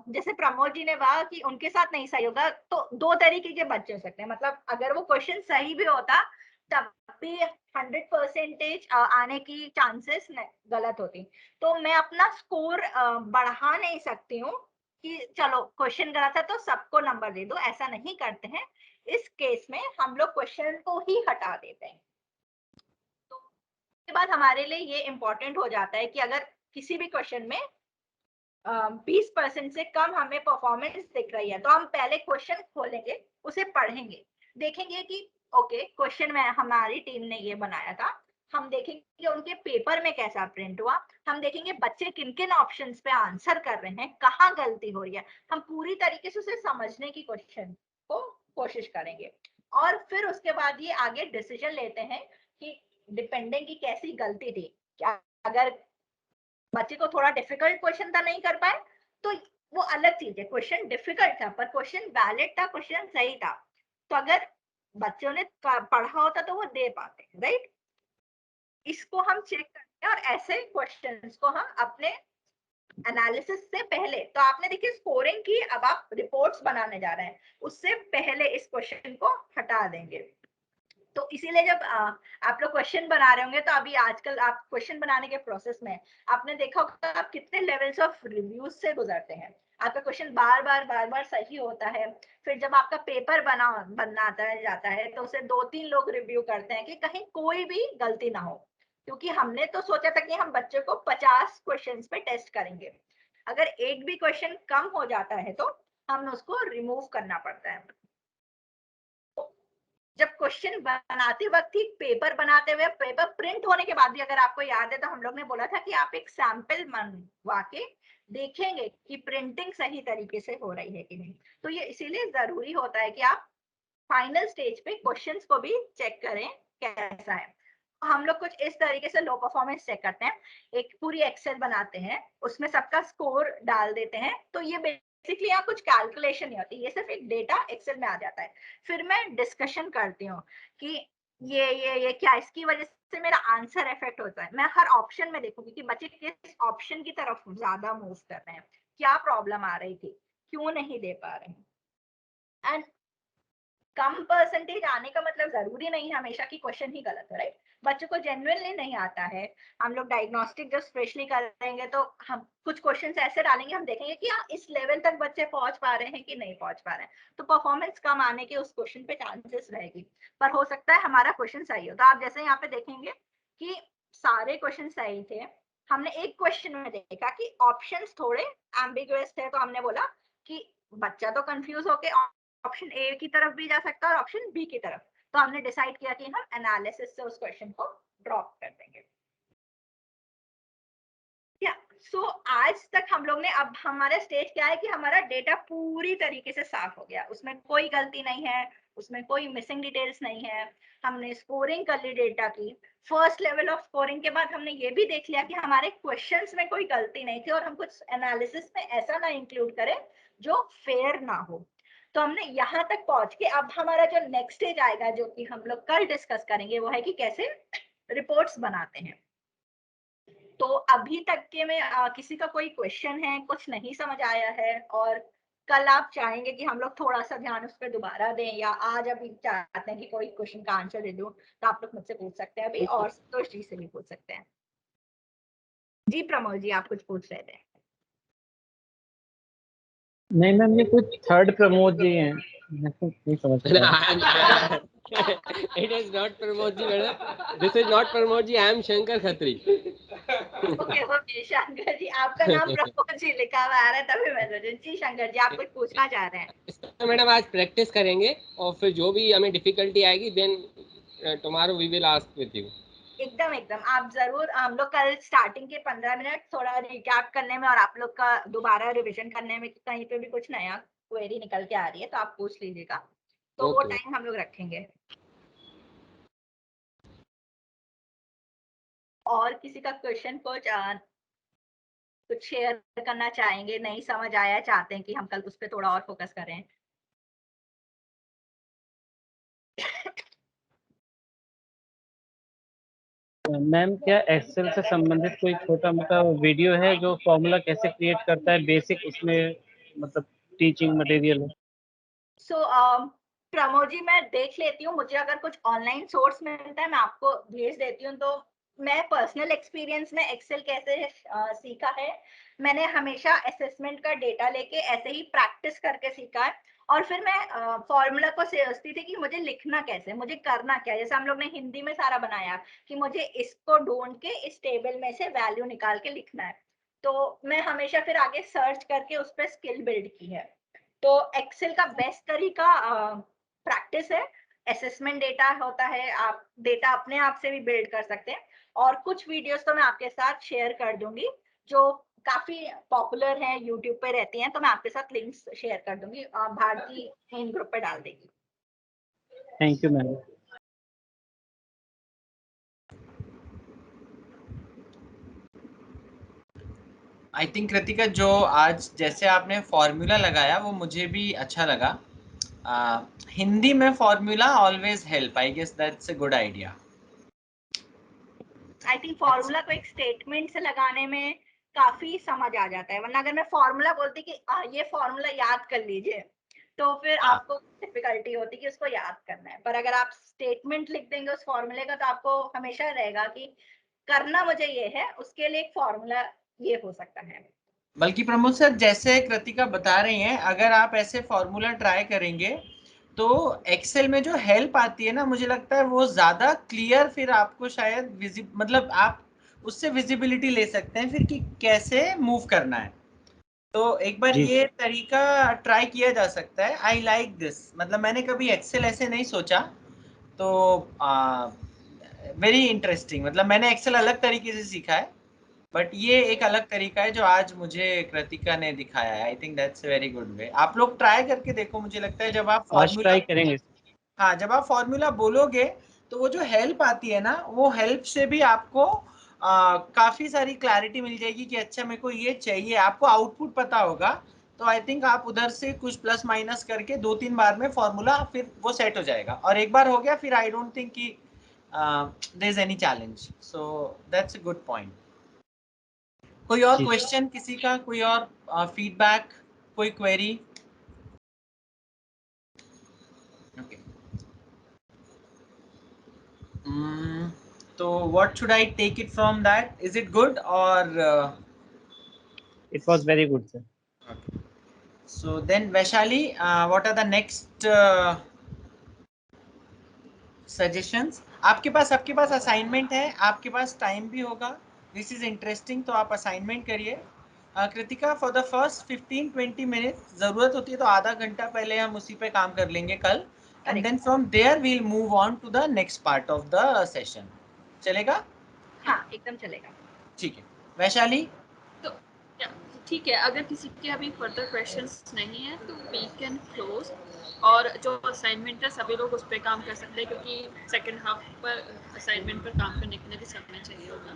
जैसे प्रमोद जी ने कहा कि उनके साथ नहीं सही होगा, तो दो तरीके के बच्चे हो सकते हैं। मतलब अगर वो क्वेश्चन सही भी होता तब भी 100% आने की चांसेस गलत होती। तो मैं अपना स्कोर बढ़ा नहीं सकती हूँ कि चलो क्वेश्चन गलत है तो सबको नंबर दे दो, ऐसा नहीं करते हैं। इस केस में हम लोग क्वेश्चन को ही हटा देते हैं। तो उसके बाद हमारे लिए ये इंपॉर्टेंट हो जाता है कि अगर किसी भी क्वेश्चन में 20% से कम हमें परफॉर्मेंस दिख रही है तो हम पहले क्वेश्चन खोलेंगे, उसे पढ़ेंगे, देखेंगे कि ओके क्वेश्चन में हमारी टीम ने ये बनाया था, हम देखेंगे उनके पेपर में कैसा प्रिंट हुआ, हम देखेंगे बच्चे किन किन ऑप्शंस पे आंसर कर रहे हैं, कहाँ गलती हो रही है, हम पूरी तरीके से उसे समझने की क्वेश्चन को कोशिश करेंगे। और फिर उसके बाद ये आगे डिसीजन लेते हैं कि डिपेंडिंग की कैसी गलती थी, क्या अगर बच्चे को थोड़ा डिफिकल्ट क्वेश्चन था नहीं कर पाए तो वो अलग चीज है, क्वेश्चन डिफिकल्ट था पर क्वेश्चन वैलिड था, क्वेश्चन सही था, तो अगर बच्चों ने पढ़ा होता तो वो दे पाते, राइट। इसको हम चेक करते हैं और ऐसे क्वेश्चंस को हम अपने एनालिसिस से पहले, तो आपने देखिए स्कोरिंग की, अब आप रिपोर्ट्स बनाने जा रहे हैं, उससे पहले इस क्वेश्चन को हटा देंगे। तो इसीलिए जब आप लोग क्वेश्चन बना रहे होंगे तो अभी आजकल आप क्वेश्चन बनाने के प्रोसेस में आपने देखा होगा आप कितने लेवल्स ऑफ रिव्यूज से गुजरते हैं। आपका क्वेश्चन बार बार सही होता है, फिर जब आपका पेपर बनाता जाता है तो उसे 2-3 लोग रिव्यू करते हैं कि कहीं कोई भी गलती ना हो, क्योंकि हमने तो सोचा था कि हम बच्चे को 50 क्वेश्चन पे टेस्ट करेंगे, अगर एक भी क्वेश्चन कम हो जाता है तो हमें उसको रिमूव करना पड़ता है। जब क्वेश्चन बनाते वक्त ही पेपर बनाते हुए, पेपर प्रिंट होने के बाद भी, अगर आपको याद है तो हम लोग ने बोला था कि आप एक सैंपल मंगवा के देखेंगे कि प्रिंटिंग सही तरीके से हो रही है कि नहीं। तो ये इसीलिए जरूरी होता है कि आप फाइनल स्टेज पे क्वेश्चंस को भी चेक करें कैसा है। हम लोग कुछ इस तरीके से लो परफॉर्मेंस चेक करते हैं, एक पूरी एक्सेल बनाते हैं, उसमें सबका स्कोर डाल देते हैं, तो ये बेसिकली यहाँ कुछ कैलकुलेशन नहीं होती, ये सिर्फ एक डेटा एक्सेल में आ जाता है। फिर मैं डिस्कशन करती हूँ कि ये क्या इसकी वजह से मेरा आंसर इफेक्ट होता है, मैं हर ऑप्शन में देखूंगी कि बच्चे किस ऑप्शन की तरफ ज्यादा मूव कर रहे हैं, क्या प्रॉब्लम आ रही थी, क्यों नहीं दे पा रहे हैं। एंड कम परसेंटेज आने का मतलब जरूरी नहीं है हमेशा कि क्वेश्चन ही गलत है, राइट। बच्चों को जेन्युइनली नहीं आता है, हम लोग डायग्नोस्टिक जब स्पेशली करेंगे तो हम कुछ क्वेश्चंस ऐसे डालेंगे, हम देखेंगे कि हाँ इस लेवल तक बच्चे पहुंच पा रहे हैं कि नहीं पहुंच पा रहे हैं, तो परफॉर्मेंस कम आने के उस क्वेश्चन पे चांसेस रहेगी। पर हो सकता है हमारा क्वेश्चन सही हो, तो आप जैसे यहाँ पे देखेंगे कि सारे क्वेश्चन सही थे, हमने एक क्वेश्चन में देखा कि ऑप्शंस थोड़े एम्बिगुअस थे, तो हमने बोला कि बच्चा तो कंफ्यूज होके ऑप्शन ए की तरफ भी जा सकता है और ऑप्शन बी की तरफ, तो हमने डिसाइड किया कि हम एनालिसिस से उस क्वेश्चन को ड्रॉप कर देंगे। या सो आज तक हम लोग ने, अब हमारा स्टेज क्या है कि हमारा डेटा पूरी तरीके से साफ हो गया, उसमें कोई गलती नहीं है, उसमें कोई मिसिंग डिटेल्स नहीं है, हमने स्कोरिंग कर ली डेटा की। फर्स्ट लेवल ऑफ स्कोरिंग के बाद हमने ये भी देख लिया कि हमारे क्वेश्चंस में कोई गलती नहीं थी और हम कुछ एनालिसिस में ऐसा ना इंक्लूड करें जो फेयर ना हो। तो हमने यहाँ तक पहुंच के अब हमारा जो नेक्स्ट स्टेज आएगा, जो कि हम लोग कल डिस्कस करेंगे, वो है कि कैसे रिपोर्ट्स बनाते हैं। तो अभी तक के में किसी का कोई क्वेश्चन है, कुछ नहीं समझ आया है, और कल आप चाहेंगे कि हम लोग थोड़ा सा ध्यान उस पर दोबारा दें, या आज अभी चाहते हैं कि कोई क्वेश्चन का आंसर दे दूं, तो आप लोग मुझसे पूछ सकते हैं अभी, और संतोष जी से भी पूछ सकते हैं। जी प्रमोद जी, आप कुछ पूछ रहे थे। नहीं मैम, ये कुछ थर्ड प्रमोद जी हैं, मैं तो नहीं समझ पाया। It is not Pramod ji, madam. This is not Pramod ji. I am Shankar Khatri. Okay okay Shankar ji, आपका नाम प्रमोद जी लिखा हुआ आ रहा है, तभी मैं सोचा। जी शंकर जी, आप कुछ पूछना चाह रहे हैं। इसका मैडम आज प्रैक्टिस करेंगे और फिर जो भी हमें डिफिकल्टी आएगी then tomorrow we will ask with you. एकदम एकदम, आप जरूर, हम लोग कल स्टार्टिंग के 15 मिनट थोड़ा रिकैप करने में और आप लोग का दोबारा रिवीजन करने में, कहीं पे भी कुछ नया क्वेरी निकल के आ रही है तो आप पूछ लीजिएगा, तो वो टाइम हम लोग रखेंगे। और किसी का क्वेश्चन कुछ शेयर करना चाहेंगे, नहीं समझ आया, चाहते हैं कि हम कल उस पर थोड़ा और फोकस करें। मैम क्या एक्सेल से संबंधित कोई छोटा मोटा वीडियो है जो फॉर्मूला कैसे क्रिएट करता है बेसिक उसमें, मतलब टीचिंग मटेरियल? सो प्रमोद जी, मैं देख लेती हूँ, मुझे अगर कुछ ऑनलाइन सोर्स मिलता है मैं आपको भेज देती हूँ। तो मैं पर्सनल एक्सपीरियंस में एक्सेल कैसे सीखा है, मैंने हमेशा असेसमेंट का डेटा लेके ऐसे ही प्रैक्टिस करके सीखा है। और फिर मैं फॉर्मूला को सोचती थी कि मुझे लिखना कैसे, मुझे करना क्या है। जैसे हम लोग ने हिंदी में सारा बनाया कि मुझे इसको ढूंढ के इस टेबल में से वैल्यू निकाल के लिखना है। तो मैं हमेशा फिर आगे सर्च करके उस पर स्किल बिल्ड की है। तो एक्सेल का बेस्ट तरीका प्रैक्टिस है। असेसमेंट डेटा होता है, आप डेटा अपने आप से भी बिल्ड कर सकते हैं। और कुछ वीडियोस तो मैं आपके साथ शेयर कर दूंगी जो काफी पॉपुलर है, यूट्यूब पे रहती हैं। तो मैं आपके साथ लिंक्स शेयर कर दूंगी, भारती इन ग्रुप पे डाल देगी। Thank you ma'am. I think Kritika, जो आज जैसे आपने फॉर्मूला लगाया वो मुझे भी अच्छा लगा। हिंदी में formula always help, I guess that's a good idea. I think formula को एक स्टेटमेंट से लगाने में काफी समझ आ जाता है, वरना अगर मैं फॉर्मूला बोलती कि ये फॉर्मूला याद कर लीजिए तो फिर हाँ, आपको डिफिकल्टी होती कि उसको याद करना है। पर अगर आप स्टेटमेंट लिख देंगे उस फॉर्मूले का तो आपको हमेशा रहेगा कि करना मुझे ये है, उसके लिए एक फॉर्मूला ये हो सकता है। बल्कि प्रमोद सर जैसे कृतिका बता रही हैं, अगर आप ऐसे फॉर्मूला ट्राई करेंगे तो एक्सेल में जो हेल्प आती है ना, मुझे लगता है वो ज़्यादा क्लियर फिर आपको शायद मतलब आप उससे विजिबिलिटी ले सकते हैं फिर कि कैसे मूव करना है। तो एक बार जी ये तरीका ट्राई किया जा सकता है। आई लाइक दिस, मतलब मैंने कभी एक्सेल ऐसे नहीं सोचा। तो वेरी इंटरेस्टिंग, मतलब मैंने एक्सेल अलग तरीके से सीखा है, बट ये एक अलग तरीका है जो आज मुझे कृतिका ने दिखाया है। I think that's a very good way. आप लोग ट्राई करके देखो। मुझे लगता है जब आप आज फॉर्मूला, ट्राई करेंगे। हाँ, जब आप फॉर्मूला बोलोगे तो वो जो हेल्प आती है ना, वो हेल्प से भी आपको काफी सारी क्लैरिटी मिल जाएगी कि अच्छा मेरे को ये चाहिए। आपको आउटपुट पता होगा तो आई थिंक आप उधर से कुछ प्लस माइनस करके 2-3 बार में फॉर्मूला फिर वो सेट हो जाएगा। और एक बार हो गया फिर आई डोंट थिंक कि there is any challenge. So that's a good point. कोई और जी क्वेश्चन किसी का, कोई और फीडबैक, कोई क्वेरी? ओके, तो what should I take it from that? Is it good or it was very good sir. okay. So then Vaishali, what are the next suggestions? आपके पास assignment है, आपके पास टाइम भी होगा, दिस इज इंटरेस्टिंग, तो आप assignment करिए। Kritika, for the first 15-20 minute जरूरत होती है तो आधा घंटा पहले हम उसी पे काम कर लेंगे कल, and then from there we'll move on to the next part of the session. चलेगा? हाँ, एकदम चलेगा। ठीक है। वैशाली? तो ठीक है, अगर किसी के अभी फर्दर क्वेश्चंस नहीं है तो वी कैन क्लोज। और जो असाइनमेंट है सभी लोग उस पर काम कर सकते हैं क्योंकि सेकेंड हाफ पर असाइनमेंट पर काम करने के लिए भी समय चाहिए होगा।